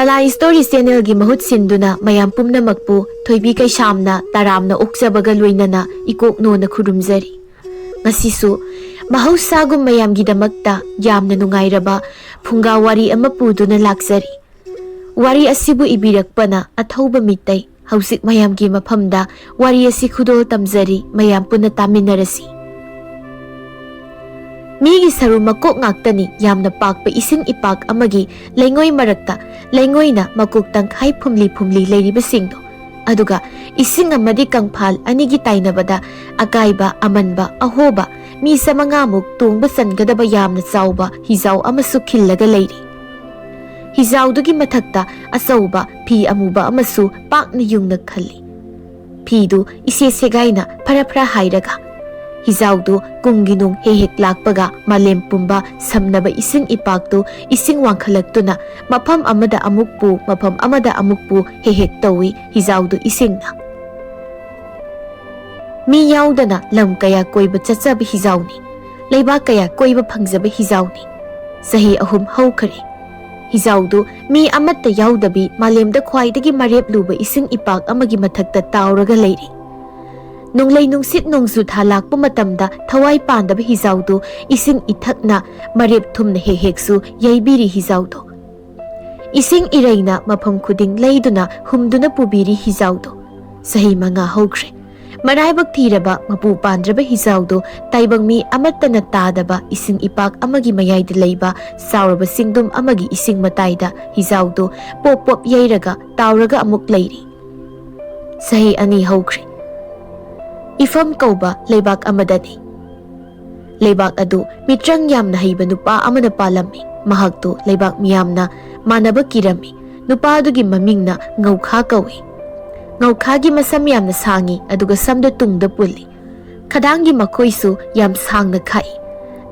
Salai Story Channel gi mahut sinduna mayam pumnamakpu Thoibi Keisamna taramna okjabaga loinana ikoknona khurumjari. Ngasisu mahausagum mayam gidamakta yamna nungairaba Phunga wari ama puduna lakjari. Wari asibu ibirakpana Athouba Meetei hausik mayam gi maphamda wari asi khudol tamjari mayam punna taminarasi. Migi saru makok ngaktani yamna pakpa ising ipak amagi lengoi marakta lengoina makuk tangkhai phumli leiribasingdo aduga ising amadi kangphal anigi tainabada akaiba amanba ahoba mi samangamuk tungba sangadaba yamna chauba hijau amasu khillaga leiri. Hijaudugi mathakta asauba phi amuba amasu pakna yungna khalli. Phidu ise segaina phara hairaga Hijaudu kunginung hehek lakpaga malem pumba samnaba ising ipaktu ising wangkhalaktuna mafam amada amukpu hehek tawi hijaudu isingna. Mi yaudana lam kaya koiba chachaba hijauni leiba kaya koiba phangjaba hijauni sahi ahum haukhare. Hijaudu mi amatta yaudabi malemda khwaidagi marep luba ising ipak amagi mathakta tauraga leiri. Nunglay nungsit nungsu thalakpa matamda thawai pandaba hijaudu ising ithakna marep thumna heheksu yaibiri hijaudu. Ising iraina mafam khuding leiduna humduna pubiri hijaudu. Sahi manga hokre. Maraibak thiraba mapu pandraba hijaudu taibang mi amattana tadaba ising ipak amagi mayaida leiba sauraba singdum amagi ising mataida hijaudu pop yairaga tauraga amuk leiri. Sahi ani hokre. Ifam kauba leibak amadani. Leibak adu mitrang yamna haiba nupa amana palami. Mahagtu leibak miyamna manaba kirami. Nupa adugi mamingna ngaukha kawi. Ngaukhagi masam yamna sangi aduga samda tungda puli. Kadangi makoisu yam sangna khai.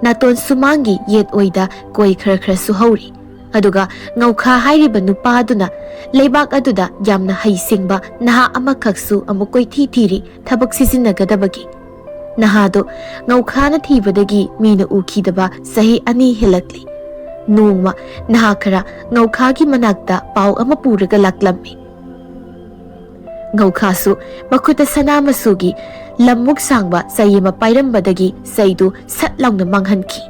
Naton sumangi yet oida koi khara suhauri. Aduga ngaukha hairiba nupa aduna leibak aduda yamna haisingba naha amakaksu amukoi thiri thabak sisinnagadabagi. Nahado ngaukhana thibadagi mina ukidaba sahi ani helakli. Nongma naha khara ngaukhagi manakta pau ama puraga laklammi. Ngaukhasu makuta sanamasugi lammuk sangba sayima pairambadagi saidu satlaungna manghanki.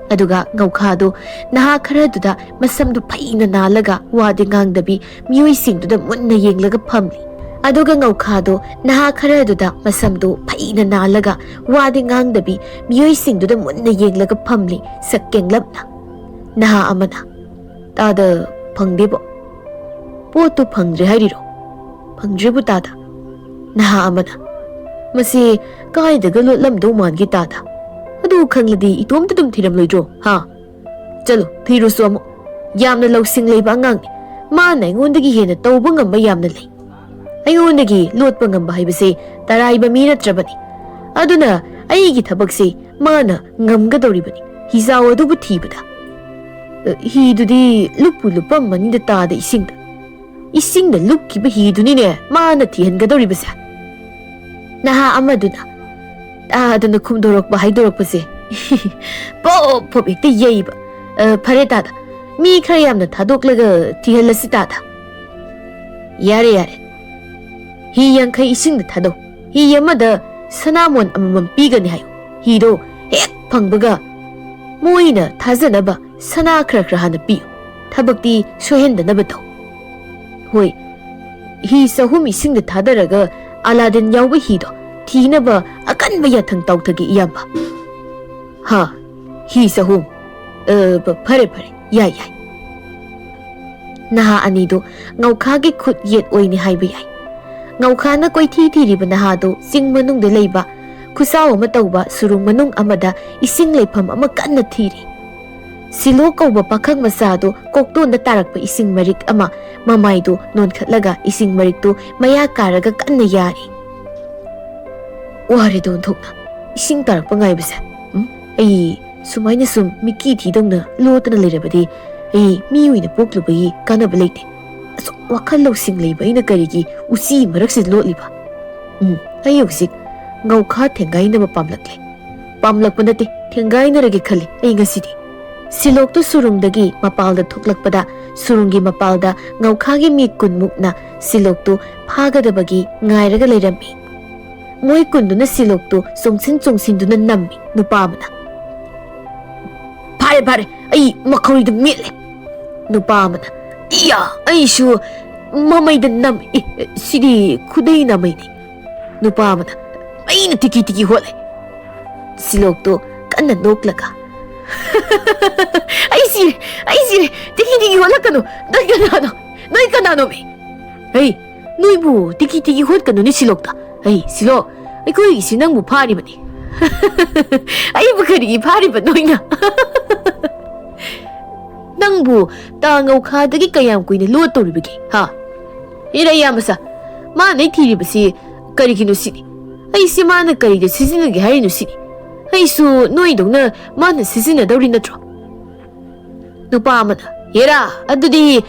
Aduga ngaukhadu naha kharaduda masamdu phaina nalaga wadi ngangdabi mioi singduda munna yenglaga phamli. Aduga ngaukhadu naha kharaduda masamdu phaina nalaga wadi ngangdabi mioi singduda munna yenglaga phamli sakkenglapna. Naha amana tada phangdebo potu phangre hariro phangrebu tada. Naha amana masi kaidaga lotlamdo mangi tada. Adu khangladi itomta dum thiram loidro ha chalo thiru somo yamna lawsing leiba angang ma na ngondagi hena tawba ngamba yamna lei aingondagi lotpa ngamba haibase taraiba mi natrabani aduna aigi thabakse mana ngamga dawribani hijaw adubu thibada hidudi lupu lupam manida tada isingda lukkiba hiduni ne mana thihanga dawribase naha amaduna adana khumdorokba haidorokpase pop hekta yeiba phare tada mi khara yamna thadoklaga thihalasi tada yare hi yankhai isingda thado hi yamada sanamon amamam pigani hayo hido hek phangbaga moina thajanaba sana khara hana pi thabakti sohendanaba tho hoi hi sahum isingda thadaraga Aladdin yaoba hido Tinaba akan bayatang tawtagi iyamba. Ha, hi sahum. Pare, yay. Naha anido, ngaukhagi khut yet oini haibayay. Ngaukhana koi thiriba nahado, sing manung de leiba, kusaw matawba surung manung amada, ising leipam amakan na thiri. Silo kauba pakhang masado, kokto na tarakpa ising marik ama, mamaydo non khatlaga ising marik to maya karaga kan na yari. Wari don thokna ising tarakpa ngaibase ai sumaina sum miki thidongna lotana leirabadi ai miuina poklubai kanaba leite aso wakhal losing leiba ina karigi usi marakse lotliba ai yosik ngaukha thengaina ba pamlakle pamlakpa nate thengaina rage khali ai ngasidi Siloktu surungdagi mapalda thuklakpada surungi mapalda ngaukhagi mi kunmukna siloktu phagadabagi ngairaga leirami. Moi kunduna siloktu chongsin nammi nupamana. Pare ai makhoridu mile. Nupamana. Iya ai shu mamaida nam sidi khudai namaini. Nupamana. Ai na tiki hole. Siloktu kanna noklaga. Ai sire tiki hole kanu. Noi kanano me. Hey, noi bu tiki hole kanu ni silokta. Hey, Silok, ai koi si nang bu phari bani. Ai bu kari phari ba noina. Nang bu ta ngau kha dagi kayam kuina lo tori bagi. Ha. Ira yamasa. Ma nei thiri basi kari kinu sini. Ai si ma na kari de sizina gi hari nu sini. Ai su noi dong na ma na sizina dawri na tro. Nupa mana. Ira adudi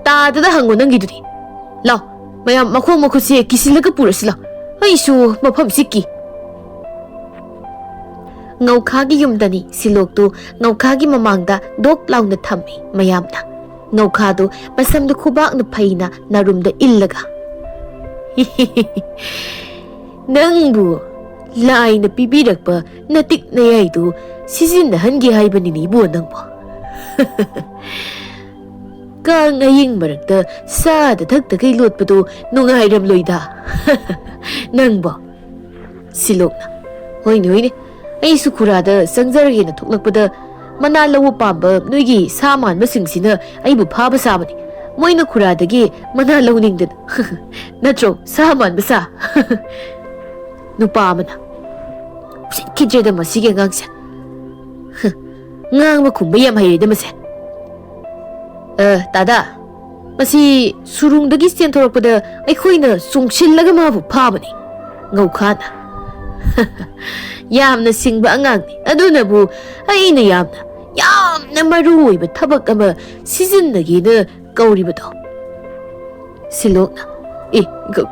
ta da hango nang gi dudi. Lao, mayam makhong makhusi kisilaga purasila. Aisu mafam sikki. Ngaukhagi yumdani siloktu ngaukhagi mamangda dok launa thammi mayamna. Ngaukhadu masamdu khubak na phaina narumda illaga. Nangbu lai na pibirakpa natik na yaidu sisinnahangi haibani bu nangbo. Ka ngaying marakta sa da thakta kay lotpadu nungairam loida. Nangbo Silokna. Hoine ai sukurada sangjarage na thuklakpada mana lawu pamba noigi saman masingsina ai bu phaba sabani. Moina kuradagi mana lawningdan. Natro saman basa. Nupa mana. Kidreda masige ngangsa. Ngang makhumba yam hayrida mase. Tada. Masi surungdagi senthorokpada aikhoina sungsillaga mabu phabani. Ngaukhana. Yamna singba angangni adunabu aina yamna maruoiba thabak ama sijinnagi na kauribado. Silokna.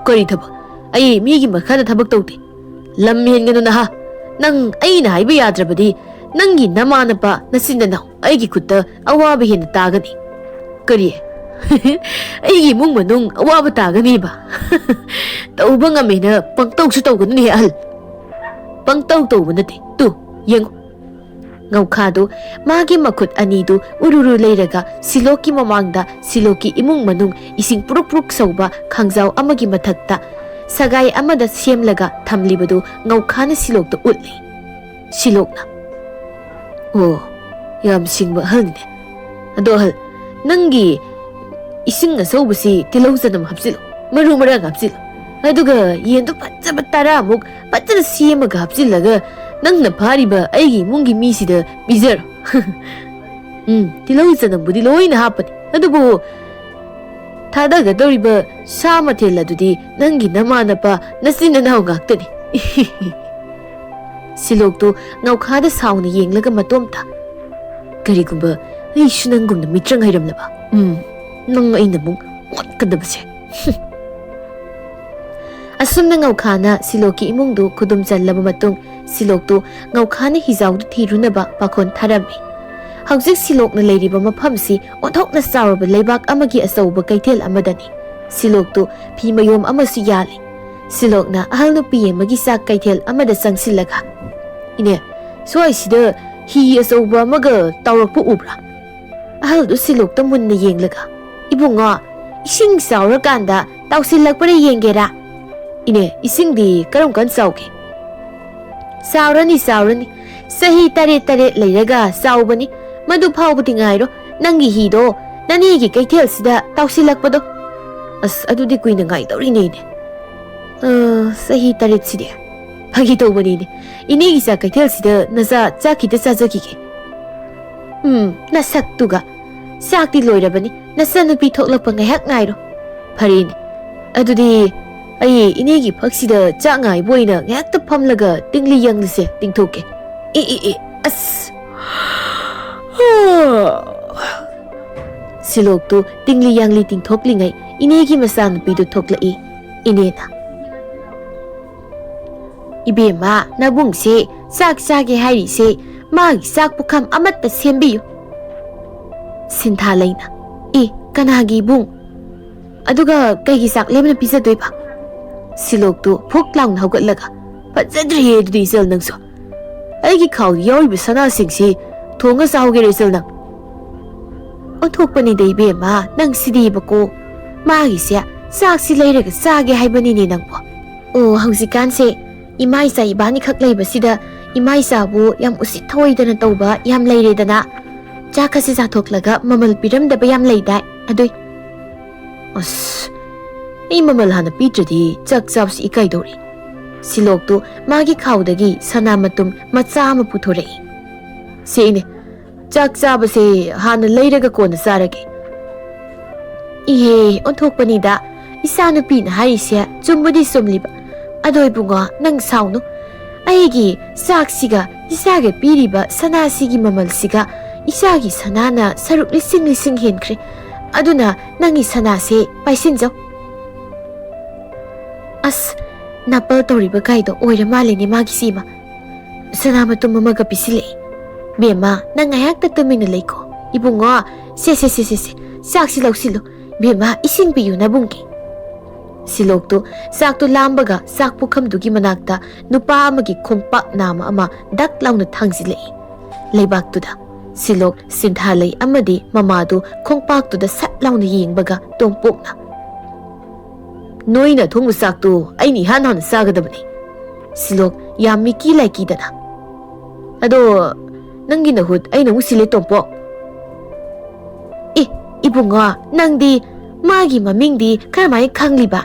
Kari thabak. Ai migi makhada thabak tawte. Lam henganu na ha. Nang aina haiba yadrabadi nangi namanapa nasinanaw aigi khutta awaba hena tagani. Kari aigi mung manung awaba tagani ba. Tauba ngamena pangtaw su tawganu ni ahal. Pangtaw tawba nate. Tu, yengo. Ngaukhadu magi makhut anidu ururu leiraga Silokki mamangda Silokki imung manung ising puruk sauba khangjaw amagi mathakta sagai amada semlaga thamlibadu ngaukhana Silokta utli. Silokna. Oh, yam singba halne. Ado hal nangi ising asawbasi tilawsanam hapsilo. Maru marang hapsilo. Aduga yendu patjaba taramuk patjana semaga hapsilaga nangna phariba aigi mungi misida bizar. Tilawsanam budi loina hapani. Adubu thadaga doriba sama teladudi nangi namanapa nasinanaw ngaktani. Siloktu ngaukhada sauna yenglaga matomta. Karigumba ai shunangumna mitrang hairamlaba. Nang aina mung watkadabase. Asumna ngaukhana Silokki imungdu khudum challaba matung Siloktu ngaukhana hijawdu thirunaba pakhon tharami. Haujik Silokna leiriba maphamsi onthokna saraba leibak amagi asauba kaithel amadani. Siloktu phimayom amasu yali. Silokna ahal nupi amagi sak kaithel amada sangsilaga. Ine swai sida hi asauba amaga tawrakpu ubra. Ahal du Silokta munna yenglaga. Ibunga ising saurakanda tawsilakpara yengera. Ine ising di karam sauke. Saurani sahi tare leiraga saubani madu phawbati ngairo nangi hido nanigi kaithel sida tawsilakpado. As adudi kuina ngai dawrine ne. Sahi tare sidi. Phagi tawbani ne. Inegi sa kaithel sida nasa chakita sajagige. Nasaktuga sakti loirabani nasanu pi thoklakpa ngaihak ngairo. Pharine. Adudi ai inegi phaksida changai boina ngakta phamlaga tingli yanglise tingthoke. As. Siloktu tingli yangli tingthoklingai inegi masan pidu thoklai. Inena. Ibema nabungse sak sage hairi se magi sak pukham amatta sembiyo. Sintha leina. Kanagi bung. Aduga kaigi sak lemna pisa doiba. Silok tu phuk lang haugat laga. Fajadri he du isel nang so. Aigi khau yori bisana singsi thonga sauge resel nang. Othokpani dei be ma nang sidi bako. Magi sia sak si leiraga sage haibani ni nang bo. O hausikan se imai sa ibani khak leiba sida imai sa bu yam usit thoi dana tauba yam leire dana. Chakasi sa thoklaga mamal piram da bayam leidai. Adoi. As. Mamal hana pitradi chak chap si ikai dori. Silok tu magi khawdagi sana matum macha ama puthorei. Seine chak chap se hana leiraga kona sarage. Onthokpani da isa nupi na harise chumbudi sumliba. Adoi bunga nang saunu. Aigi saksiga isaga piriba sana sigi mamal siga isagi sanana saruk lising henkre. Aduna nangi sana se paisinjo. As napal toriba kaido oira malini magi sima. Sana matum mamaga pisile. Bema nangayak tatumina leiko. Ibungo se. Saksi lausilo. Bema ising piyu na bungki. Silok tu sak tu lambaga sak pukham dugi manakta nupa amagi khongpak nama ama dak launa thangzile. Leibak tu da Silok Sintha lei amadi mamadu khongpak tu da sat launa yengbaga tongpokna. Noina thong sak tu aini han sagadabani. Silok yam miki laiki dana. Ado nangi na hut aina musile tongpok. Ibunga nangdi magi mamingdi karamai khangliba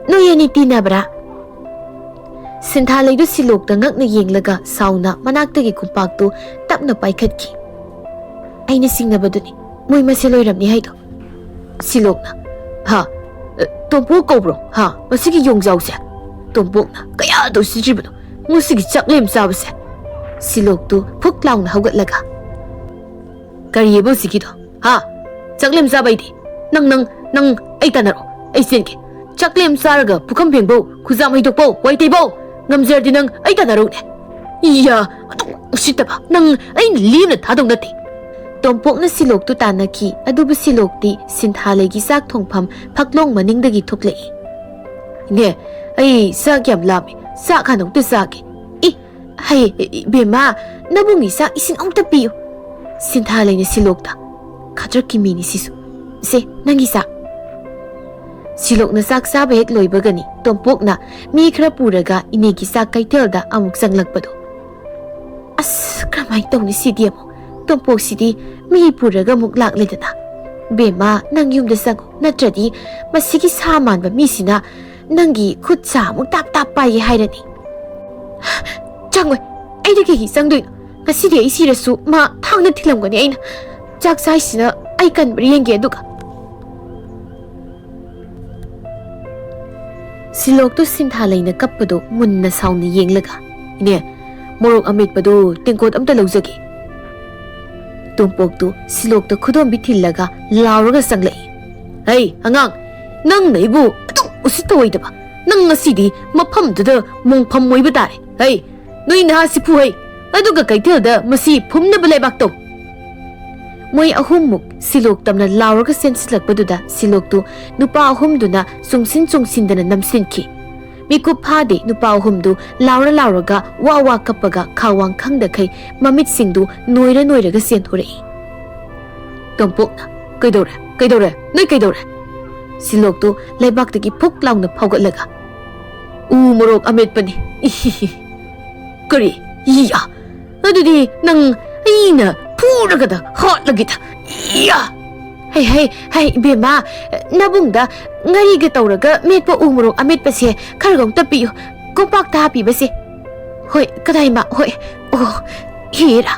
noyani tinabra. Sintha leidu Silok da ngakna yenglaga sauna manaktagi kumpak tu tapna paikhatki. Aina singnabaduni moi maseloiramni haido. Silokna ha tompok kobro ha masigi yongjause. Tompokna kaya do sijibno musigi chaklem sabase. Silok tu phuk launa haugatlaga. Kariyebo sigido ha chaklem sabaidi nang ai tanaro ai senke chaklem sarga pukham bengbo khuzam haidokbo waitebo ngamjardi nang ai tanaro ne iya usitaba nang ai limna thadong nati. Tompokna Silok tu tanaki adubu Silok ti Sintha leigi sak thongpham phaklong maningdagi thoklei. Ne ai sak yam lami sak hanong tu saki. Hai bema nabungi sak isin ong tapiyo. Sintha leina Silok ta Khatrak mini sisu. Se nangi sak. Silok na sak saba hek loibagani tompok na mi khara puraga inegi sak kaitel da amuk sanglakpado. As kramai tawni sidi amo. Tompok sidi mi puraga muk lakledana. Bema nang yum da sango natradi masigi saman ba mi sina nangi khut sa muk tap pai hairani. Changoi ai de ki sangdoi ngasidi ai sirasu ma thangna thilamgani aina. Chak sai sina ai kan brienge duka. Silok tu Sintha leina kappado munna sauni yenglaga. Ine morok amit padu tingkot amta laujagi. Tompok tu Silok tu khudom bithillega lauraga sanglai. Hey angang nang naibu atung usitoidaba. Nang ngasidi mafam duda mongpham moiba tare. Hey noi na sipu hey aduga kaithel da masi phumna balaibak to. Moi ahumuk Silok tamna lauraga sensilakpaduda Silok tu nupa ahumduna sungsin dana namsinki. Mikup phade nupa ahumdu lauraga wawa kapaga khawang khangda khai mamit singdu noiraga senthorei. Tompokna kaidore noi kaidore. Silok tu leibaktagi phuk launa phaugatlaga. Morok amet pani. Kari iya adudi nang aina puragada hotlagita iya. Hey bema nabungda ngariga tawraga metpa umurong amit pase kargong tapiyo kompak tapi base. Hoy kadai ma hoy hira.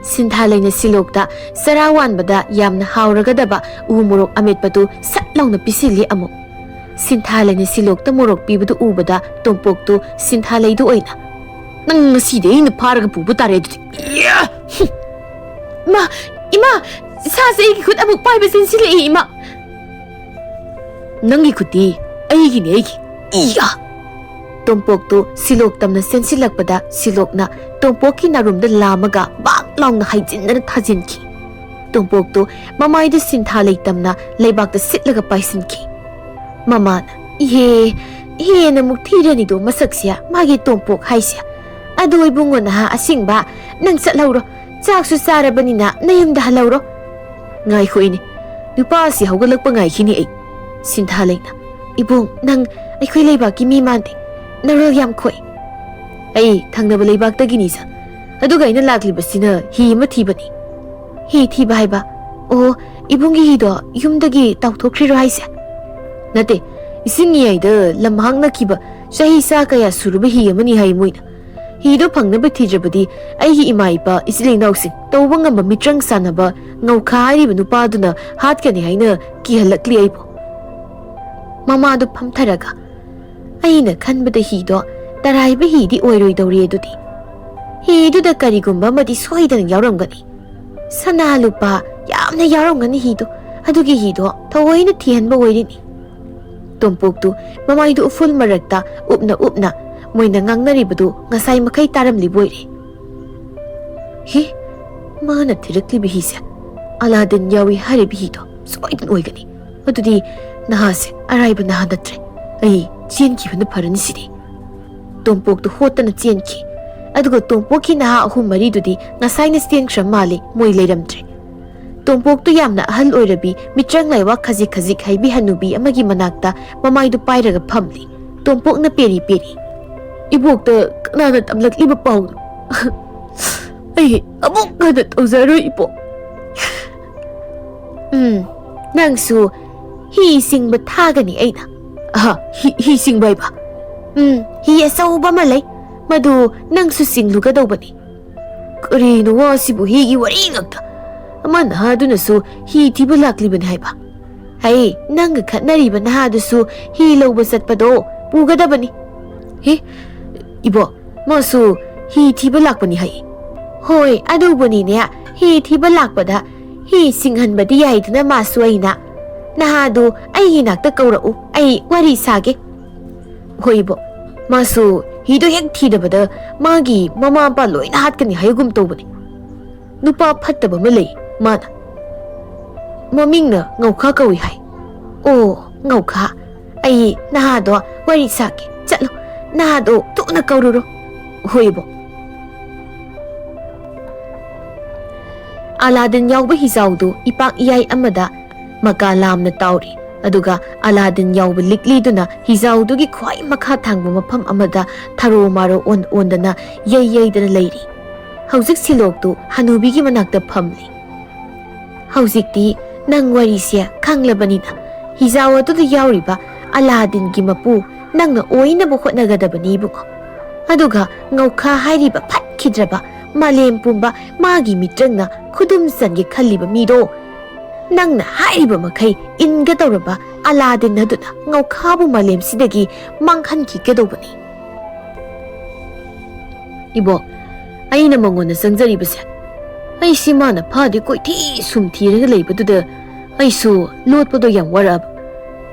Sintha leina Silok da sarawan bada yamna hauragadaba umurong amit patu satlawna pisili amo. Sintha leina Silok ta morok pibadu ubada tompok tu Sintha leidu oina. Nang ngaside ina paraga pubu tare du. Ima sasa eigi khut amuk pai basin sile ima. Nangi khuti eigi ne eigi. Iya. Tompok tu Silok tamna sensilakpada Silok na tompok ki narumda lamaga bak laung na haijin na thajin ki. Tompoktu mamaidu sintha leitamna leibakta sitlaga paisinki. Mamana ihe na mukthirani do masaksia magi tompok haisia. Adu ibungo na asingba nang satlauro chaksu sarabanina nayumda halauro. Ngai khoini nupa si haugalakpa ngai khini ai. Sintha leina ibung nang aikhoi leibaki mi mante naral yam khoi. Ai thangnaba leibakta ginisa. Aduga ina laklibasina hi ma thibani. Hi thiba haiba. O ibungi hi do yumdagi tawthokhriro haise. Nate isingi aida lamhang na kiba sahi sa kaya suruba hi amani hai moina. Hi do phangnaba thijabadi ai hi ima ipa isile nausing tawba ngamba mitrang sanaba ngaukha hariba nupa duna hatkani haina ki halakli aibo. Mama do phamtharaga aina khanbada hi do taraiba hi di oiroi dawri edudi. Hi do da karigumba madi soidana yauramgani. Sana lupa yamna yauramgani hi do adugi hi do thawoina thihanba oirini. Tompoktu mamaidu uful marakta upna moina ngangnaribadu ngasai makai taramli boire. Hi mana thirakli bihisa Aladdin yawi hari bihido soidan oigani. Adudi nahase araiba nahadatre ai chenki bana pharani sidi. Tompoktu hotana chenki aduga tompoki naha ahum maridudi ngasai na sten kramali moi leiramtre. Tompoktu yamna ahal oirabi mitrang laiwa khazik haibi hanubi amagi manakta mamaidu pairaga phamli. Tompokna peri ibokta kanana tamlakliba pau. Ai amuk kada tawzaro ipo. Nangsu hi singba thagani aina. Hi singba iba. Hi asauba malai madu nangsu singluga dawbani. Karino wasibu higi wari ngakta. Amana hadunasu hi thiba laklibani haiba. Hai nanga khatnariba nahadusu hi lawba satpado pugadabani. Hi ibo masu hi thiba lakpani hai. Hoi adubani ne hi thiba lakpada hi singhanbadi yaidna masu aina. Nahadu ai hinakta kaurau ai wari sage. Hoi ibo masu hi do hek thidabada magi mama pa loina hatkani hayugum tobani. Nupa phattaba malai mana. Mamingna ngaukha kawi hai. O ngaukha ai nahado wari sage chalo nahado tuna kaururo. Hoibo Aladdin yauba hizaudu ipak iyai amada maka lamna tauri. Aduga Aladdin yauba Likli duna hizaudugi khwai makha thangba mafam amada tharo maro ondana yai dana leiri. Hauzik siloktu hanubigi manakta phamli. Hauzikti nang warisia khanglabanina hizau aduda yauriba Aladdin gi mapu nangna oina bu hotnagadabani bungo. Aduga ngaukha hairiba phatkidraba malem pumba magi mitrangna khudum sange khalliba mido nangna hairiba makai inga tawraba Aladdin aduna ngaukhabu malem sidagi manghanki kedobani. Ibo aina mangona sangjari ai simana phadi koi thi sum thiraga leibaduda ai su lotpado yang warab.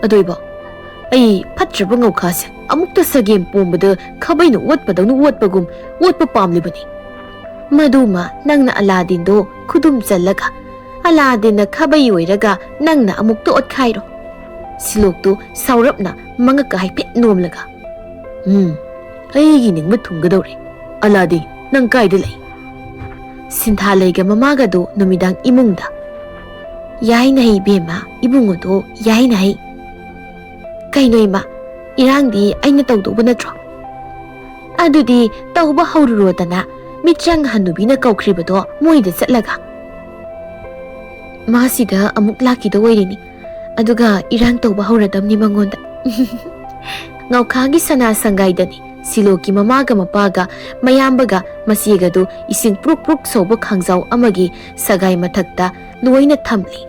Adoiba ai phatraba ngaukhase amukta sagem pombada khabaina wotpadanu wotpagum wotpa pamlibani. Maduma nangna Aladdin do khudum challaga Aladdin na khabai oiraga nangna amukta otkhairo. Siloktu saurapna mangaka haipet nomlaga. Aigi ningma thungadore. Aladdin nang kaida lei. Sintha leiga mamaga do numidang imungda. Yai nahi bema ibungo do yai nahi. Kaino ima irangdi aina tawduba natro. Adudi tawba haururodana mitrang hanubina kaukribado moida chatlaga. Masida amuk lakida oirini. Aduga irang tawba hauradamni mangonda. Ngaukhagi sana sangaidani siloki mamaga mapaga mayambaga masigadu ising pruk soba khangzau amagi sagai mathakta loina thamli.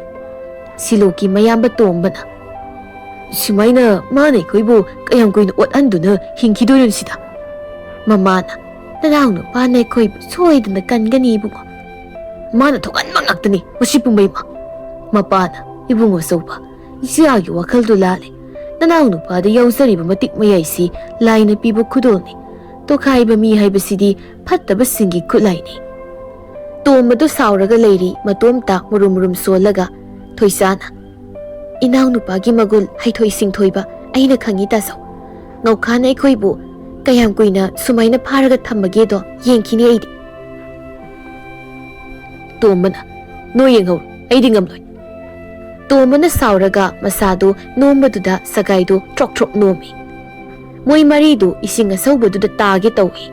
Siloki mayamba tombana simaina mane koibu kayam koina otanduna hingkidorin sida. Mamana nanawno pane koibu soidana kangani ibungo. Mana thokan mangaktani masipumbaima. Mapana ibungo soba isiagi wakhaldu lale. Nanawno pada yausariba matik mayaisi laina piba khudolni. Tokhaiba mi haibasidi phattaba singi khulaini. Tomadu sauraga leiri matomta murum solaga Thoisana Inau nupagi magul haithoi singthoiba aina khangi ta sau ngaukhana ekhoibu kayam kuina sumaina pharaga thamage do yengkhini aidi Tomana no yenghau aidi ngamloi Tomana sauraga masadu nombaduda sagaidu trok nomi Moi maridu ising asaubaduda tage tawi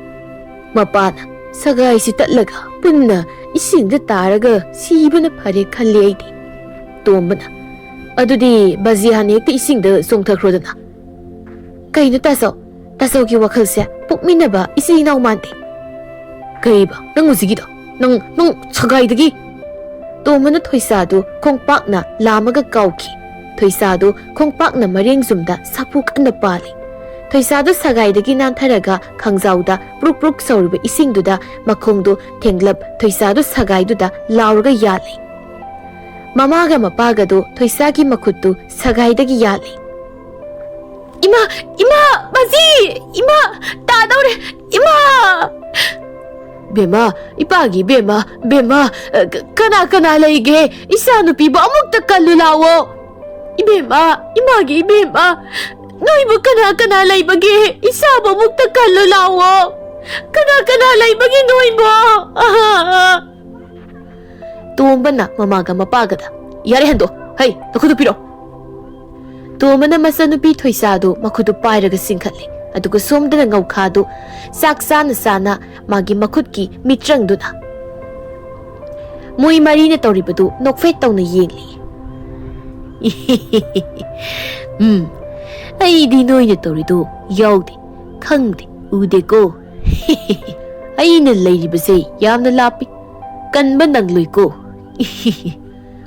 Mapana sagai si tatlaga punna isingda taraga sibana phare khalle aidi Tomana Adudi bazihan ekta isingda songthakrodana Kaino taso ki wakhalse pukminaba isi naw mante Kaiba nang usigido nang chagaidagi Tomana Thoisadu khongpakna lamaga kauki Thoisadu khongpakna marengjumda sapuk na pali Thoisadu sagaidagi nantharaga khangjauda pruk sauriba isingduda makhongdu thenglap Thoisadu sagaiduda lauraga yali Mamaga mapagadu Thoisagi makuttu sagaidagi yali Ima bazi ima tadaure ima Bema ipagi bema kana leige isanu piba amukta kallulawo Ibema imagi bema noibu kana leibage isaba amukta kallulawo kana leibage noibu Tombana mamaga mapagada yare hando hai takudu piro Tomana masanupi Thoisadu makudu pairaga singkhatli aduga somdana ngaukhadu saksana sana magi makutki mitrangduna Moi marina toribadu nokfet tawna yengli Ai di noina toridu yawdi khangdi udeko Aina leiribase yamna lapi kanba nangluiko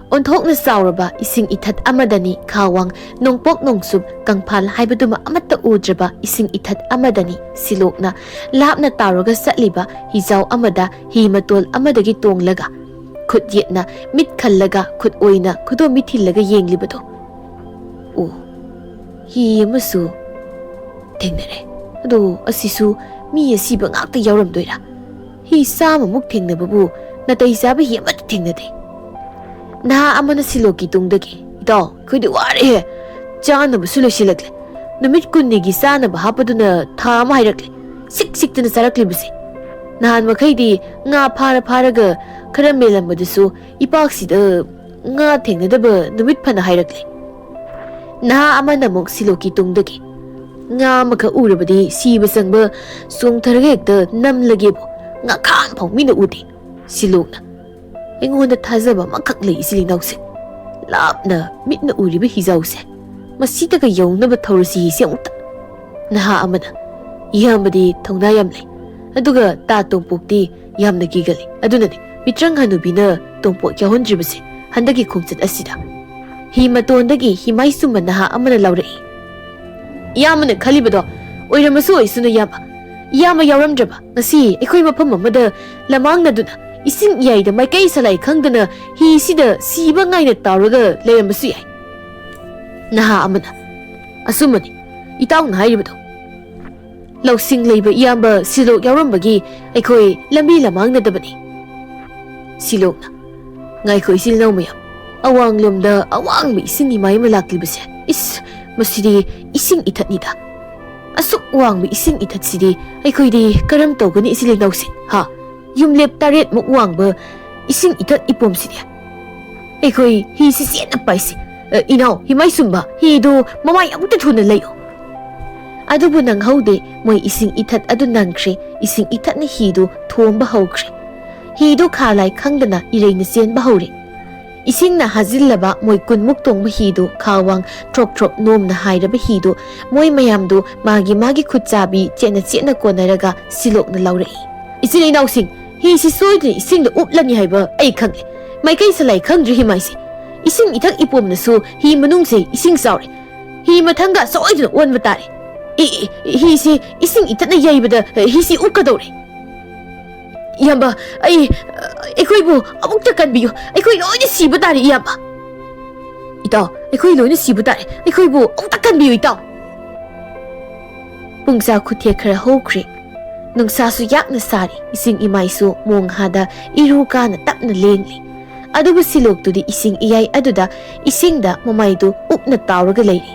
Onthokna sauraba ising ithat amadani khawang nongpok nongsub kangphal haibaduma amatta udraba ising ithat amadani silokna lapna taroga satliba hijau amada himatol amadagi tonglaga khut yetna mit khallaga khut oina khudo mithillaga yenglibado o hi amasu thengnare ado asisu mi asiba ngakta yawramdoira hi sama muk thengnababu natai saba hi amat thengnade Na amana siloki tungdagi ito kuidi wari Chana basula silakle Namit kunnigi sana bahapaduna thama hairakle Sik-siktana sarakle basi Nahan makhaidi nga pharaga karamelam badasu ipaksida nga thengnadaba namit phana hairakle Na amana mok siloki tungdagi Nga makha urabadi siba sangba songtharaga ekta namlagebo Nga khan phang mina uti Silokna Ingonda thazaba makak lei isili nause lapna mitna uriba hizause masita ka yawnaba thorasi hi siamta naha amana yamadi thongna yamle aduga ta tongpokti yamna gigali adunani mitrang hanubina tongpok yahondribase handagi khongchat asida hi matondagi himai sumba naha amana laurai yamana khalibado oiramasu oisuna yama yawramdraba ngasi ekhoi mafam amada lamangna duna Ising yaida maikai salai khangdana hi sida siba ngaina tawraga lerambasu yai Naha amana asumani itawna hairibado Lausing leiba iyamba silok yawrambagi aikhoi lambi lamangna dabani Silokna ngai khoi silnaw mayam awang lomda awang mi ising ni mai malaklibase is masidi ising ithatnida asuk wang mi ising ithat sidi aikhoi di karam tawgani isilinawsin ha Yumlep taret muk wangba ising ithat ipom sidia Ekhoi hi si siena paisi Inaw himai sumba hi do mamay amta thuna layo Adubu nang haude moy ising ithat adu nangkre ising ithat na hi do thomba haukre Hi do khalai khangdana irei na sen ba haure Ising na hazillaba moy kunmuk tongba hi do khawang trok nom na hairaba hi do moy mayam do magi khutchabi chena konaraga silok na laurai Isilai nausing Hi si soidri ising da uplani haiba ai khangle maikai salai khangdri hi maisi ising ithak ipom na su hi manung se ising saure hi mathanga soidna onba tare hi si ising ithat na yaibada hi si ukadore Yamba ai ekhoibu amukta kanbiyo ekhoi loina siba tare yamba Itaw ekhoi loina siba tare ekhoibu amukta kanbiyo itaw Pungsa khuthe khara hokre Nungsasu yakna sari ising imaisu monghada irukana tapna lengli. Adubu silok tudi ising iyai aduda isingda mamaidu upna tauraga leiri.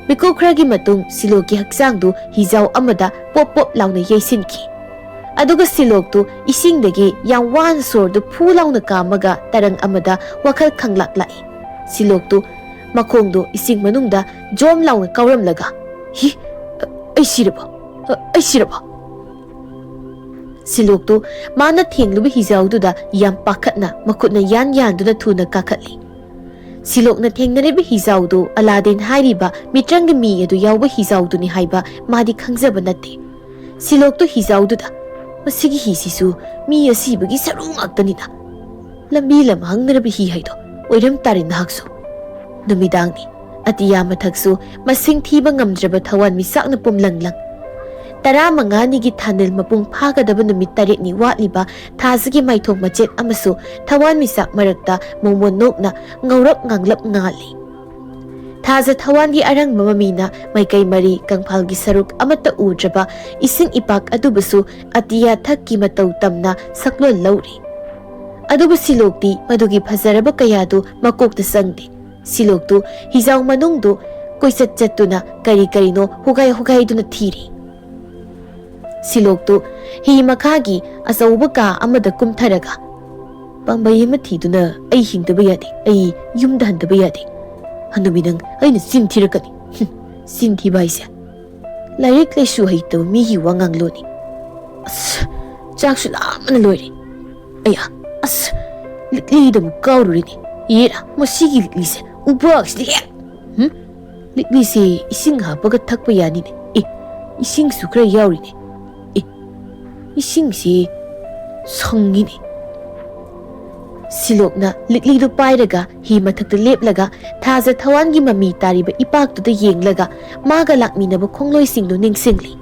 Miko kragi matung siloki haksangdu hijau amada pop pop launa yaisinki. Aduga silok tu isingdagi yang wan sordu pu launa kamaga tarang amada wakal kanglak lai. Silok tu makongdu ising manungda jom launa kauram laga. Hi, ay siraba. Silok tu mana thenglubi hijau duda yam pakatna makutna yan duna thuna kakatli. Silok na thengnariba hijau du Aladin hairiba mitrang mi adu yauba hijau du ni haiba madi khangjaba nate. Silok tu hijau duda masigi hisisu mi asibagi saru ngaktanida. Lambi lamhangnarabi hi haido oiram tarin haksu. Numidangni atiya mathaksu masing thiba ngamdraba thawan misakna pumlanglang. Tara mangani gi thanil mapung phagadaba numit tarik ni watliba thasagi maithong machet amasu thawan misak marakta momon nokna ngaurap nganglap ngali. Thaza thawan gi arang mamamina maikai mari kangphal gi saruk amata udraba ising ipak adubasu atiya thakki matau tamna saklol lauri. Adubu silokti madugi phazaraba kayadu makokta sangde. Siloktu hijau manungdu koisat chattuna kari karino hugai duna thiri. Silok tu hi makagi asauba ka amada kumtharaga pambai ma thiduna ai hingdaba yade ai yumda handaba yade hanuminang aina sinthirkani sinthi baisa laik lesu haito mi hi wangang loni as chaksu lamana loire aya as likli dam kaururini yera masigi likli se ubox li likli se ising hapaga thakpa yani ne ising sukra yauri ne isingsi songini. Silokna likli du pairaga hi mathakta leplaga thaza thawangi mami tariba ipak tu da yenglaga maga lakminaba khongloi singdu ningsingli.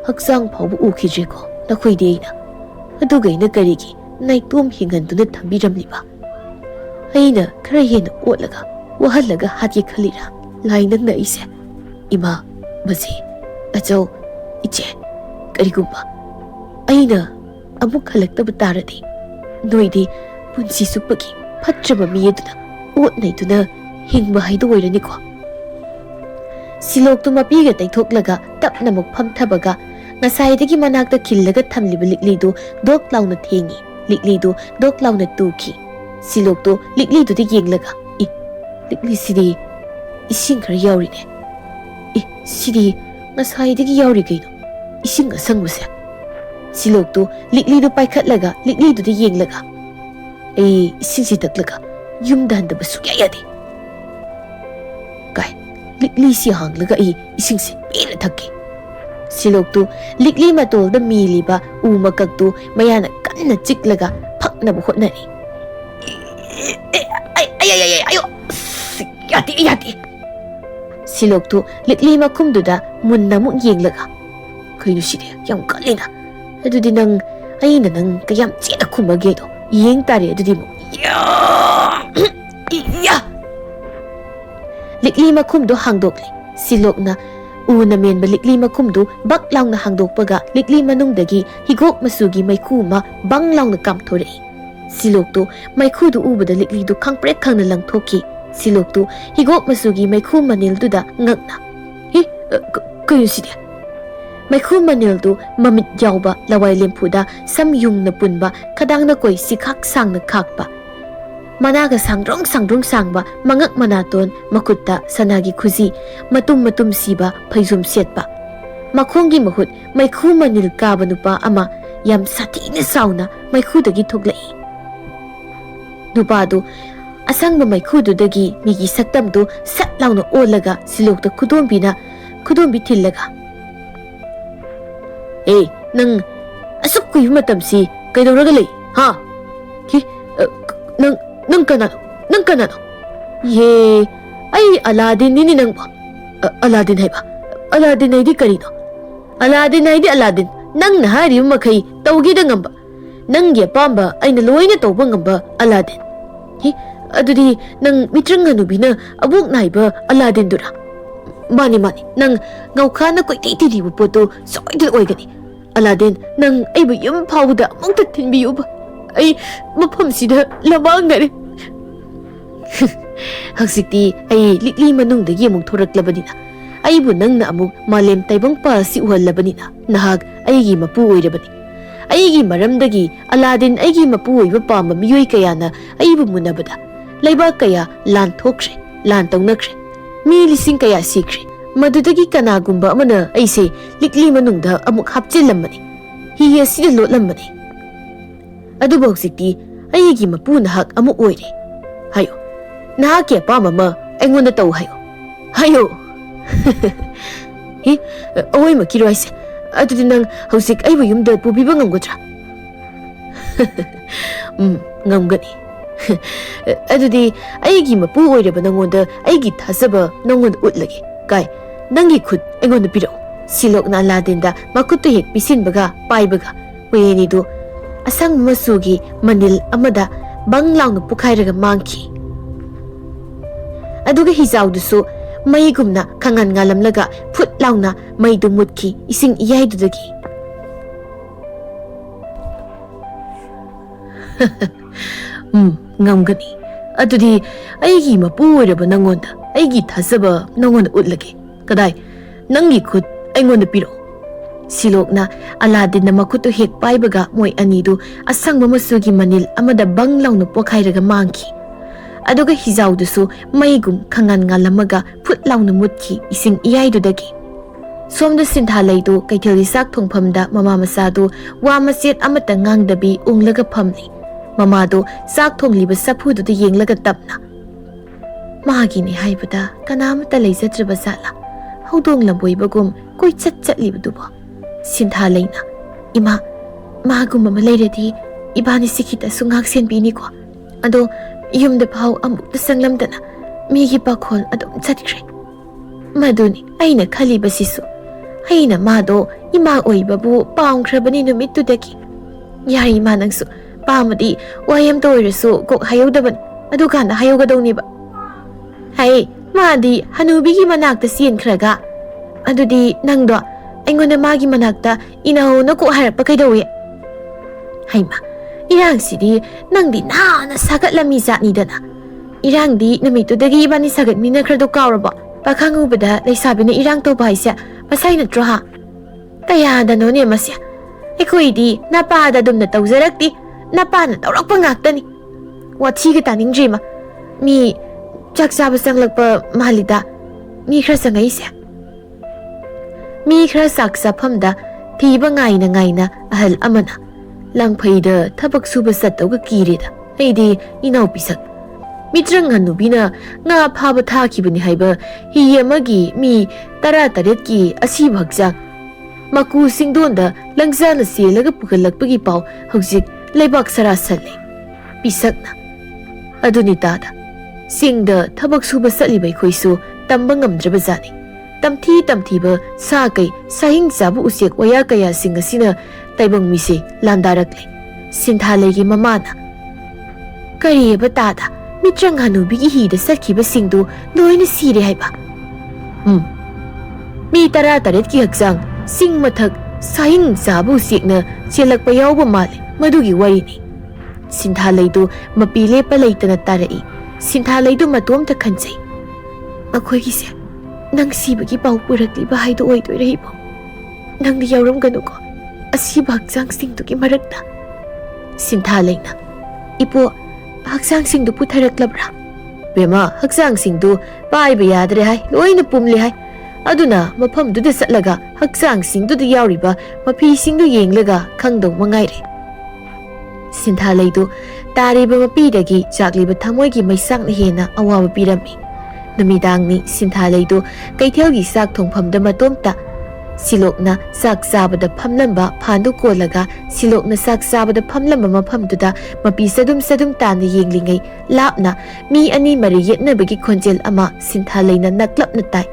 Haksang phawbu ukhije ko nakhoi deina aduga ina karigi naitom hinganduna thambiramliba. Aina khara hena otlaga wahallaga hatye khalira lainang na ise ima bazi achau iche karigumba aina amuk halaktaba taradi noidi punsi supagi phatraba mi aduna otnaiduna hingba haidu oirani ko. Silok tu mapiga taithoklaga tapna muk phamthabaga ngasaidagi manakta khillaga thamliba likli du dok launa thengi likli du dok launa tuki. Silok tu likli du di yenglaga likli sidi ising khara yauri ne sidi ngasaidagi yauri gaino ising asangwase. Silok tu likli du paikhatlaga likli du di yenglaga isingsi taklaga yumda handaba sukya yade kai likli si hanglaga isingsi pena thakki. Silok tu likli matol da miliba umakak tu mayana kanna chiklaga phaknaba hotnari ayo yati. Silok tu likli makumduda munna muk yenglaga kainu sidi yam kalina adudi nang aina nang kayam chena khumage do yeng tare adudi mo ya likli makum do hangdokli. Silokna una menba likli makum do bak launa hangdokpaga likli manungdagi higok masugi maiku ma bang launa kamthore. Silok tu maiku du ubada likli du khangprek khangna langthoki. Silok tu higok masugi maiku manil duda ngakna kayu sidi Maiku manil tu mamit yaoba lawai lempuda samyung na punba kadang na koi sikhak sang na kakpa. Managa sangrong sangba mangak manaton makutta sanagi khuzi matum siba phaizum setpa. Makhongi mahut maiku manil kaba nupa ama yam sati na sauna maiku dagi thoglai. Nupa du asangba maiku du dagi migi saktam du sat launa olaga silok ta khudombi thillaga. Nang asuk kuy matamsi kaidauraga lay ha ki nang kanano ye ay Aladdin ni nang ba Aladdin hay ba Aladdin ay di karino Aladdin nang nahari makai tawgi da ngamba nang ya pamba ay naloy na tawba ngamba Aladdin adudi nang mitrang hanubi na abuk na ba Aladdin dura mani nang ngawka na koy titiri po to soy di oy gani Aladin, nang ay ba yung pawda mong tatinbiyo ba? Ay, mapam sida lamang na rin. Hagsikti ay likli manungdagi mong thuraklabanina. Ay bu nang na amuk malem taibang pa si uhalabanina. Nahag aigi mapuoy rabani. Aigi maramdagi Aladin aigi mapuoy pama miyoy kaya na ay bu munabada. Laibak kaya lan thokre, lan tongnakre. Mi lising kaya sikre. Madudagi kanagumba amana ay se likli manungda amuk hapchilamani. Hiya sida lotlamani. Aduba hagsikti aigi mapuna hak amuk oire. Hayo. Nahaki apama ma aingonda tau hayo. Hayo. Hi, away makiro aise. Adudi nang hausik aibu yumda pubiba ngamgodra. Ngamgani. Adudi aigi mapu oiraba nangonda aigi thasaba nangonda utlagi. Kai, nangi khut aingonda piro. Silok na Aladin da makutu hek pisinbaga paibaga. Wayenidu asang masugi manil amada banglaung pukhairaga mangki. Aduga hizaudusu maigumna kangan ngalamlaga phut launa maidu mutki ising iyaidudagi. Ngamgani. Adudi aigi mapu oiraba nangonda aigi thasaba nangonda utlagi. Kadai nangi khut aingonda piro. Silokna Aladin na makutu hek paibaga moy anidu asangma masugi manil amada banglaung pokhairaga mangki. Aduga hizaudusu maigum kangan ngalamaga phut launa mutki ising iyaidudagi. Somda sinthalaidu kaitheli sak thongphamda mama masadu wa maset amata ngangdabi unglaga phamli. Mamado sak thongliba saphudu yenglaga tapna. Mahagini haibada kanamata leizatraba sala. Haudong lamboibagum koi chat libaduba. Sinthalaina ima mahagum mama leiredi ibani sikita sungak senbini ko. Ado yumda pau amukta sanglamdana migi pakhol adum chatkre. Maduni aina khaliba sisu. Aina mado ima oibabu paungkrabani numitudagi. Yari manangsu pamadi wayam toirasu kok hayawdaban adukanda hayawgadawniba. Hai madi hanubigi manakta sienkraga. Adudi nangdo aingonda magi manakta inaho na ko harappa kaidawi. Haima irang sidi nangdi na sagat lami zatni dana. Irang di namitudagi ibani sagat mina krado kauraba. Pakangubada laisabi na irang to baisya pasay na troha. Kaya dano niya masya. Ikoy di napada dum na tawzarakti napa na tawrak pangakta ni. Watsi ka taning jima. Mi jagsaba sang lagpa mahalida. Mi krasa ngay siya. Mi krasa aksapamda tiba ngay na ahal amana. Langpayda tabak suba sataw ka kirida. Ay di inaw pisak. Mitrang hanubina nga pabata kibani haiba hiyamagi mi tarataret ki asibhagsang. Maku singdonda langza na silaga pukalagpagi pao hagsik laibak sarasale. Pisak na. Aduni tada. Singda tabak suba salibay koisu tambang ngamdrabazani. Tamti ba sa kay sahing sabu usyak waya kaya singasina taibang mise landarakli. Sinthalay mamana. Kaya ba tada? Mitrang hanubigi hida sakhiba singdu loina sire haiba. Mi tarataret ki hagsang sing mathak sahing sabu sikna chelakpa yaoba male madugi warini. Sinthalaydu mapile palaitana tarai. Sinthalaydu matom ta khanchai. Akhoi se nang sibagi pau purakli ba haidu oidoi rahibo. Nang di yauram ganu ko asiba hagsang singdu ki marakna. Sinthalayna ipo haksang singdu putharaklabra. Bema haksang singdu paiba yadre hai loina pumli hai. Aduna mafamduda satlaga haksang singduda yauriba mapi singdu yenglaga khangdong mangaire. Sinthalaydu tariba mapidagi chakliba thamoygi maisakna hena awaba pirami. Numidangni Sinthalaydu kaithelgi sak thongphamda matomta silokna sak sabada phamlamba phandu kolaga silokna sak sabada phamlamba mafamduda mapi sadum tana yenglingai lapna mi ani mari yetnabagi khonjel ama Sinthalayna naklapna tai.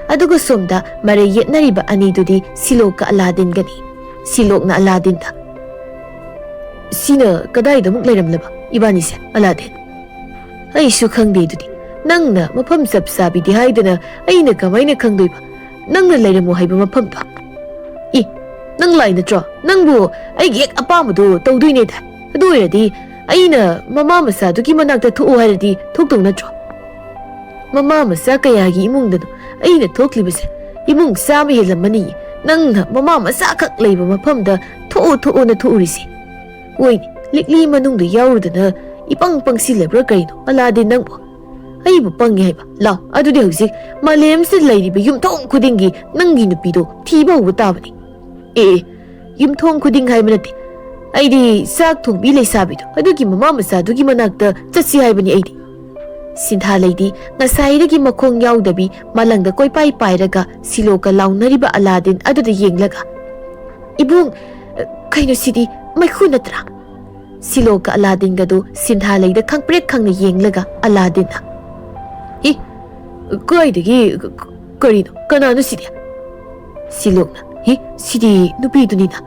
Aduga somda mari yetnariba anidudi siloka Aladin gani. Silokna Aladin da. Sina kadayda muk lairamlaba ibani se Aladin. Ay su khangde dudi. Nangna mafam sabsabi di haidana ayna kamaina khangdoiba. Nangna lairamu haiba mafam da. I nang lai natro nang bu ai gek apa madu tawdui ne da adu iradi aina mama masa du ki manak ta thu hairadi thuk tong natro mama masa kaya gi imung da aina thokli base imung sa me helamani nang mama masa khak leiba mafam da thu na thu urisi oi likli manungda yaurudana ipang pangsi lebra kaino Aladin nang bo ai bu pang hai ba law adu de husik malem se leiri be yum thong khudingi nangi nupi do thiba hu ta bani yum thong khuding hai manati ai di sak thong bi lei sabi do adu ki mama masa du ki manak da chasi hai bani ai di sintha leidi ngasai de ki makhong yaw dabi malang da koi pai pai raga siloka lawnari ba Aladin adu de yenglaga ibung kaino sidi mai khu natra siloka Aladin gadu sintha leida khangprek khangna yenglaga Aladin na kai degi karino kanano sidi silokna sidi nupi dunina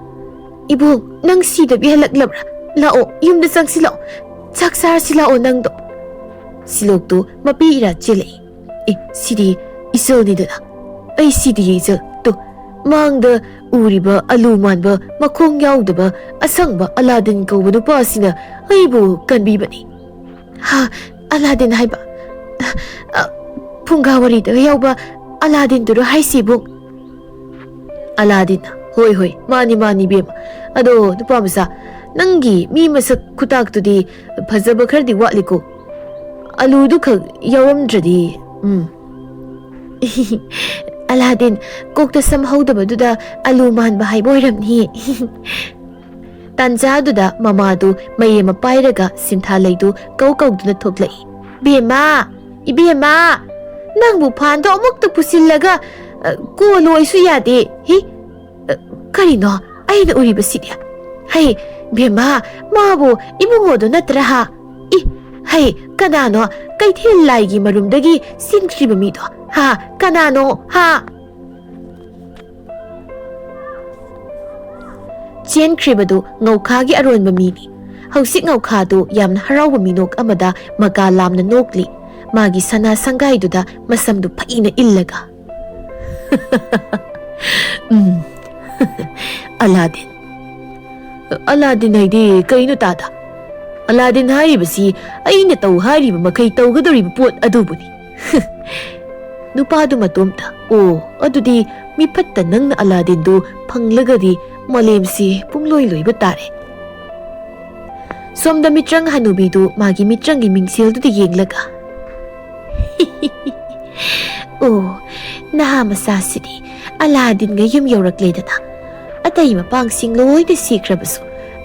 ibung nang sida bi halak labra lao yumda sang silao chaksar silao nang do silok tu mapi ira chile sidi isol ni dana ai sidi isol tu mangda uriba alu manba makhong yaudaba asangba Aladin ko bu pa sina aibu kanbi bani ha Aladin haiba Phunga wari da yaoba Aladin duro hai sibung Aladin hoi mani bema ado nupa masa nangi mi masak kutak tu di phajaba khardi watliko alu du khak yawamdradi Aladin kokta samhaudaba duda alu man ba hai boiramni tanja duda mama du mayema pairaga sintha leidu kau duna thoklai bema ibema nang bu phan do amuk ta pusillaga ko loi su yade karino ai na uri basidia hai bema ma bu ibungo do natra ha hai kanano kai thil lai gi marum dagi singkriba mi do ha kanano ha chen kribadu ngauka gi aron ba mi ni hausik ngauka du yamna haraw ba minok amada maga lamna nokli magi sana sangai duda masam du phaina illaga Aladin ai de kaino tata Aladin hai basi aina tau hari ba makai tau gadori pot adu buni nupa du matomta adudi mi phatta nang Aladin du phanglagadi malemsi pungloi loi ba tare somda mitrang hanubi du magi mitrang gi mingsil du yenglaga naha masa sidi Aladin ga yum yorak ledana atai mapang sing loi de sikrabasu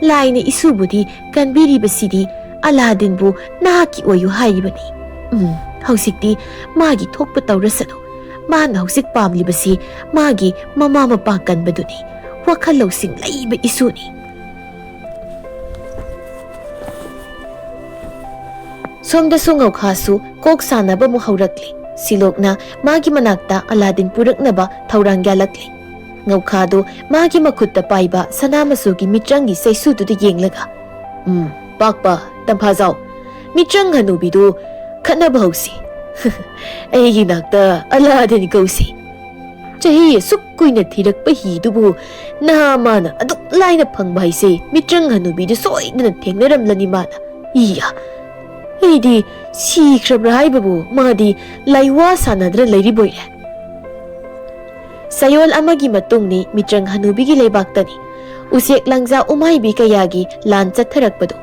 laina isubudi kanbiri basidi Aladin bu naki oyu haibani hausikti magi thokpa tawrasadu man hausik pamli basi magi mama mapa kanbaduni wakhalo sing laiba isuni somda sungau khasu kok sanaba mu haurakli silokna magi manakta Aladin puraknaba thaurang galakli ngaukhado magi makhutta paiba sanamasugi mitrangi seisu tu yenglaga pakpa tampha jaw mitrang hanubi du khana bausi eigi nakta Aladin gausi chahi sukkuina thirak pa hi dubu na mana aduk laina phangba haise mitrang hanubi du soidna thengnaram lani mana iya eidi si khrabrai babu madi laiwa sanadra lairi boire sayol amagi matungni mitrang hanubi gi leibaktani usek langja umai bi kayagi lan chatharakpadu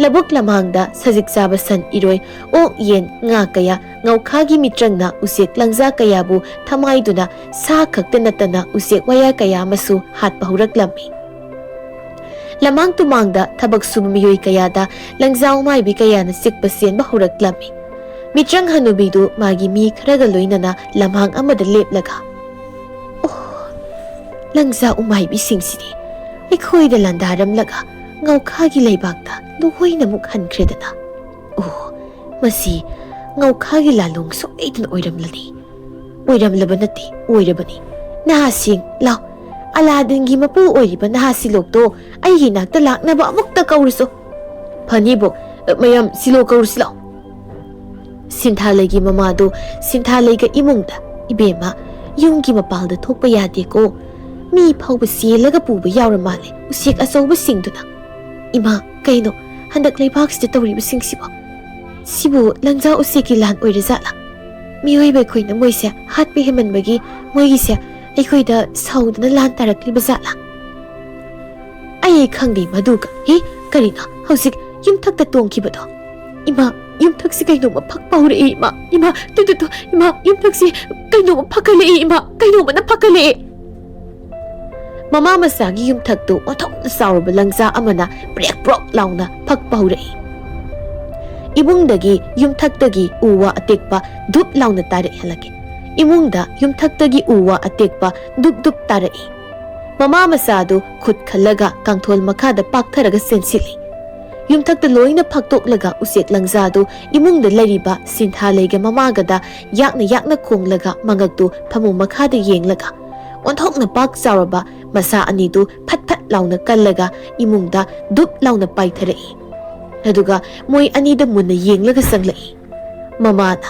labuk lamangda sajik saba san iroi yen nga kaya ngaukhagi mitrangna usek langja kayabu thamaiduna sa khakta natana usek waya kaya masu hat pahuraklammi lamang tumangda thabak sumiyoi kayada langja umai bi kayana sikpa sen bahuraklammi mitrang hanubi du magi mi khraga loinana lamang amada leplaga langza umai bi singsidi ekhoi da landaram laga ngaukhagi leibakta luhoina muk hankredana masi ngaukhagi lalung soidin oiramlani oiramlabanati oirabani nahasing law Aladin gi mapu oiriba nahasilokto aigi nakta laknaba amukta kauriso phanibo mayam silo kaurislo sinthalegi mamadu sinthalega imungda ibema yunggi mapalda thokpa yade ko mi phauba sielaga puba yaura male usek achouba singduna ima kaino handak leibak sida tawriba singsibo sibu langja useki lan oirazala mioi bai khoina moise hatpe hemanbagi moigi se aikhoida saudana lan tarakliba zala ai khangdi maduga hi karina hausik yumthakta tongkibado ima yumthak si kaino ma phak paure ima tu ima yumthak si kaino ma phakale ima kaino ma na phakale mama masagi yumthak tu othok na saurba langza amana brek brok launa phak paure ibungdagi yumthaktagi uwa atekpa dup launa tare halake imungda yumthaktagi uwa atekpa dup tare mama masadu khut khallaga kangthol makhada paktharaga sensili yumthakta loina phaktoklaga usek langzadu imungda lariba sinthaleiga mamagada yakna khonglaga mangaktu phamu makhada yenglaga onthokna pak sauraba masa anidu phat launa kallaga imungda dup launa paithare aduga moi anida munna yenglaga sanglai mamana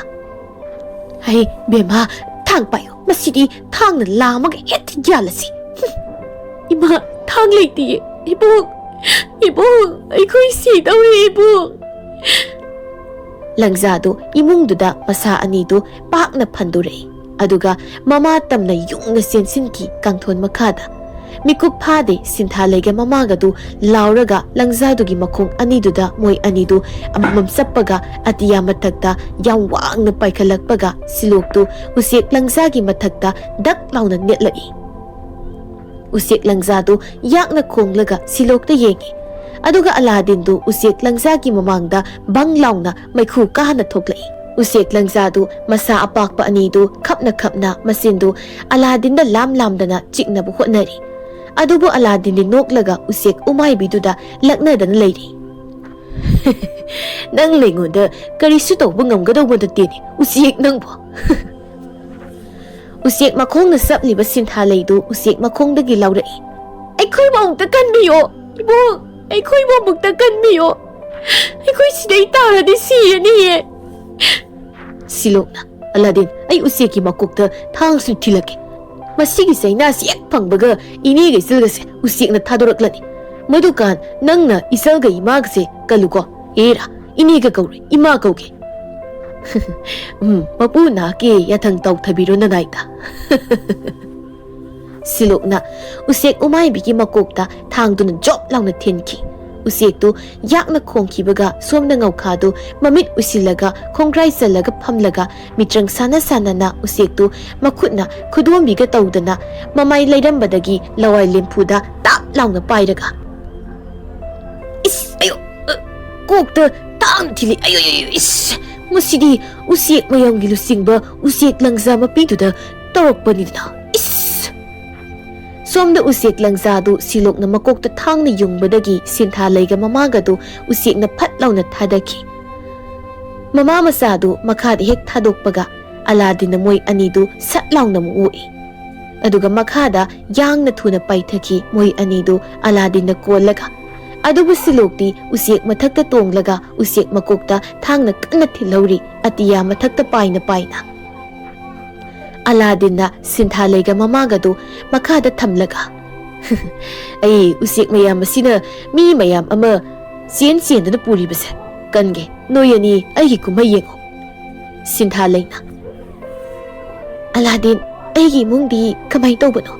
hai bema thang payo masidi thangna lamaga et jalasi ima thang leiti ibu aikoi si dawe ibu langzadu imungduda masa anidu pakna phandure aduga mama tamna yungna sensinki kangthon makhada mikuk phade sinthaleiga mamagadu lauraga langzadugi makhong aniduda moi anidu amam sappaga atiya mathakta yam wangna paikhalakpaga siloktu usek langzagi mathakta dak launa netlai usek langzadu yakna khonglaga silokta yengi aduga Aladdin du usek langzagi mamangda bang launa maikhu kahana thoklai usek langzadu masa apakpa anidu khapna masindu Aladdin da lamdana chikna bu hotnari adubu Aladdin ni noklaga usek umai biduda laknadana leiri nang lengoda karisu tawba ngamgadawba dateni usek nangbo usek makhongna sapliba sinthaleidu usek makhongdagi laurai aikhoi mawta kanbiyo ibu aikhoi mawta kanbiyo aikhoi sidai taradi siraniye silokna Aladdin ai useki makokta thangsu thilake masigi saina si ek phangbaga ini ge silgase usikna thadoraklani madukan nangna isalga imagse kaluko era ini ga kaure ima kauge mapu na ke yathang taw thabiro na naita silokna usek umai bigi makokta thangduna job launa thenki usek tu yakna khongkibaga somna ngaukhadu mamit usilaga khongrai salaga phamlaga mitrang sana na usek tu makhutna khudom tawdana mamai leirambadagi lawai lempuda tap launa pairaga is ayo kokta tang thili ayo is musidi usek mayamgi lusingba usek langza mapiduda torokpanidna somda usek langzadu silokna makokta thangna yungbadagi sinthaleiga mamagadu usekna phat launa thadaki mama masadu makhada hek thadokpaga Aladdin moi anidu sat launa mu ui aduga makhada yangna thuna paithaki moi anidu Aladdin na kollaga adubu silokti usek mathakta tonglaga usek makokta thangna kanna thilauri atiya mathakta paina Aladdin na sinthaleiga mamagadu makhada thamlaga ai usek mayam masina mi mayam ama sen dana puri base kange noyani ai kumai yengo sinthaleina Aladdin ai mungdi kamai tawbano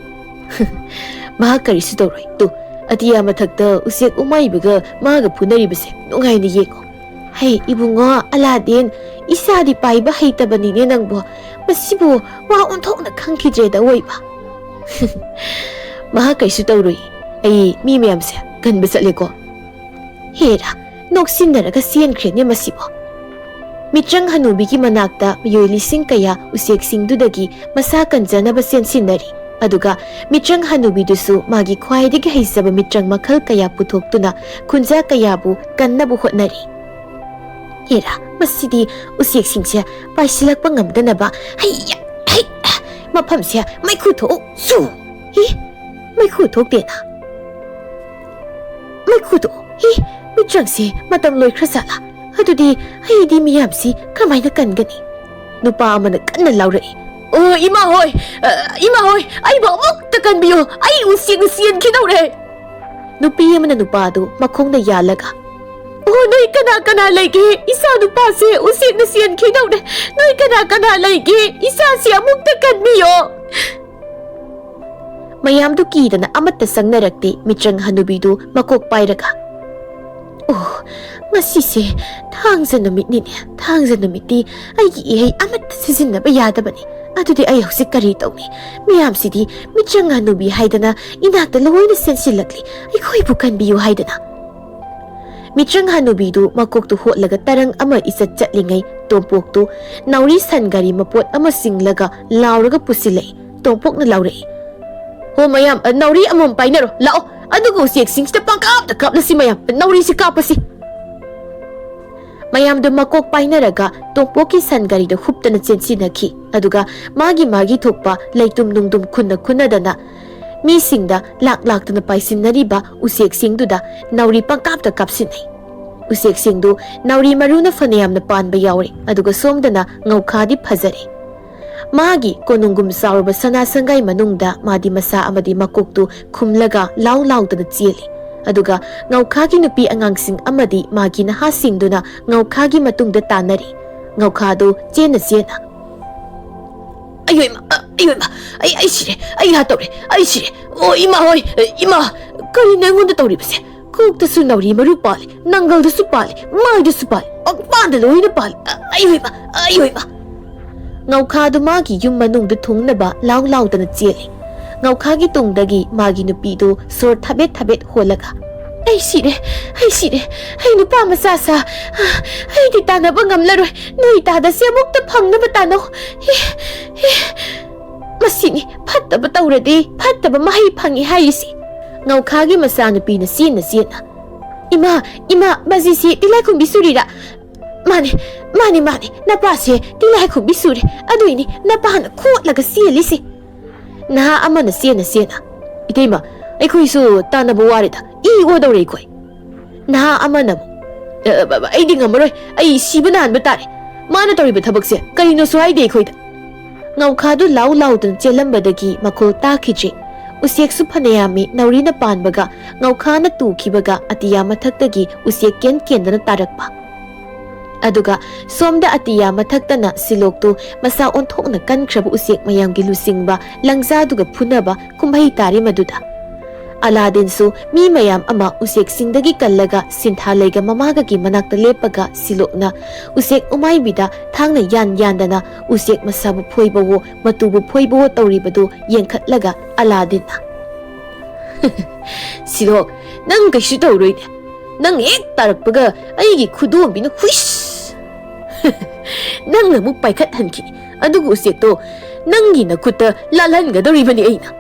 ma karisu tawroi tu atiya mathakta usek umai baga maga phunari base nongai ni yengo hai ibungo Aladdin isadi paiba heitabani ne nangbo masibu wa onthokna khangkhidreda oiba maha kaisu tawroi ai mi mayamse ganba chatleko hera noksinaraga sienkhre masibo mitrang hanubigi manakta miyoi lising kaya usek singdudagi masa kanjanaba sensinari aduga mitrang hanubidusu magi khwaidagi heisaba mitrang makhal kaya puthoktuna khunja kayabu kannabu hotnari hera masidi usek singse paisilakpa ngamdanaba hayya mafamse maikhu thok su hi maikhu thok dena maikhu to hi mitrangse matam loikhra sala adudi haidi miyamsi kamaina kangani nupa amana kanna laurai Ima hoi, ai ba muk takan biyo, ai usiek sian kidore. Nupi amana nupado makhongda yalaga. Noi kana lagi, isa nupa se usiek sian kidore. Noi kana lagi, isa si amuk takan biyo. Mayam tu kidana amatta sangnarakti mitrang hanubidu makok pairaga. Masise thangza numitni thangza numiti ai amatta sizinaba yadabani. Adudi ay husik kari tawni miyam sidi mitrang hanubi haidana inakta loina sensilakli ay khoi bukan biyo haidana. Mitrang hanubidu makok tu hotlaga tarang ama isa chatlingai tompok tu nauri sangari mapot ama singlaga lauraga pusilai tompok na laurai. Ho mayam nauri amom painaro lao adugo siek singsta pangkap ta kap na si mayam nauri si kapasi. Mayam do makok painaraga tompok ki sangari do huptana chensinaki aduga magi thokpa laitum nungdum khunna dana mi singda lak tana paisinariba usek singduda nauri pangkap ta kapsinai. Usek singdu nauri maruna fanayam na panba yauri aduga somdana ngaukhadi phajare. Magi konungum saurba sana sangai manungda madi masa amadi makoktu khumlaga law tana cheli. Aduga ngaukhagi nupi angangsing amadi magi naha singduna ngaukhagi matungda tanari. Ngaukhadu chena. Ayoima, ai sire, ai hatore, ai sire. Ima hoi, ima, kari nangonda tauri base. Kukta su nauri maru pali, nangal da su pali, mai da su pali, panda loina pali. Ayoima. Ngaukhadu magi yum manungda thungnaba law tana cheli. Ngaukhagi tungdagi magi nupidu sor thabet holaga. Ai sire, ai nupa masasa. Ai di tanaba ngamlaroi, noi tada se mukta phangnaba tano. Masini phattaba tauradi, phattaba mahai phangi haisi. Ngaukhagi masa nupina sina. Ima, mazisi tilai khumbi surira. Mane, napase tilai khumbi suri. Aduini napana khotlaga sielisi. Naha amana sena. Iteima, aikhoisu tanaba warida. Odore koi. Naha amana ai ding amaroi, ai sibana anba tare. Mana toriba thabakse karino so ai de khoida. Ngaukhadu law tan chelambadagi makol takhije. Usiek su phanayami naurina panbaga ngaukhana tukhibaga atiya mathaktagi usiek ken tarakpa. Aduga somda atiya mathaktana siloktu masa onthokna kankhrabu usiek mayamgi lusingba langzaduga phunaba kumbai tare maduda. Aladdin su mi mayam ama usek singdagi kallaga sinthalayga mamaga gi manakta lepaga silokna usek umaibida thangna yandana usek masabu phoibawo matubu phoibawo tauribadu yenkhatlaga Aladdin na silok nang kaisu tauroi nang ek tarakpaga aigi khudom binu huish nang na muk paikhat hanki adugu usek to nangi na khutta lalhanga doribani aina.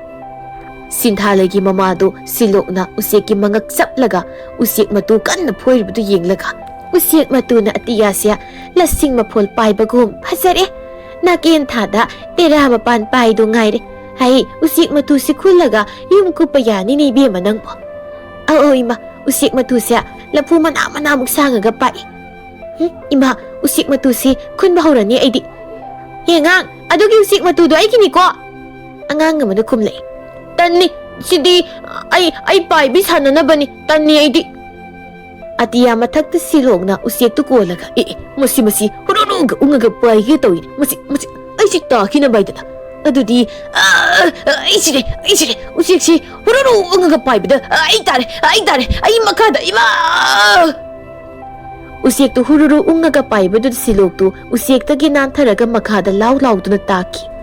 Sinthalagi mamado silokna useki mangak saplaga usek matu kanna phoirbudu yenglaga usek matu na atiyasya lasing mapol paibagum phajare naken thada tera mapan paidu ngaire hai usek matu sikhulaga yum kupayani ni be manangpo ima usek matu sya lapu mana muk sangaga pai ima usek matu si khunba horani aidi yengang adugi usek matu do aigini ko angang ngamana khumlei Tani, sidi, ay pai bisana na bani, tani ay di. Atiya mathakta silokna usek tu kolaga, masi, hururuga ungaga pai kita win, masi, ay si taki na bay dana. Adudi, ay sire, usek si, hururu ungaga pai bida, ay tare, ay makada, ima. Usek tu hururu ungaga pai bida silok tu, usek ta ginantharaga makada law tu na taki.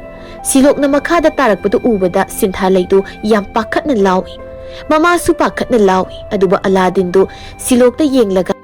Silok na makada tarakpadu ubada sinthalaydu yam pakhat na lawi. Mama su pakhat na lawi. Aduba Aladdin do silok ta yenglaga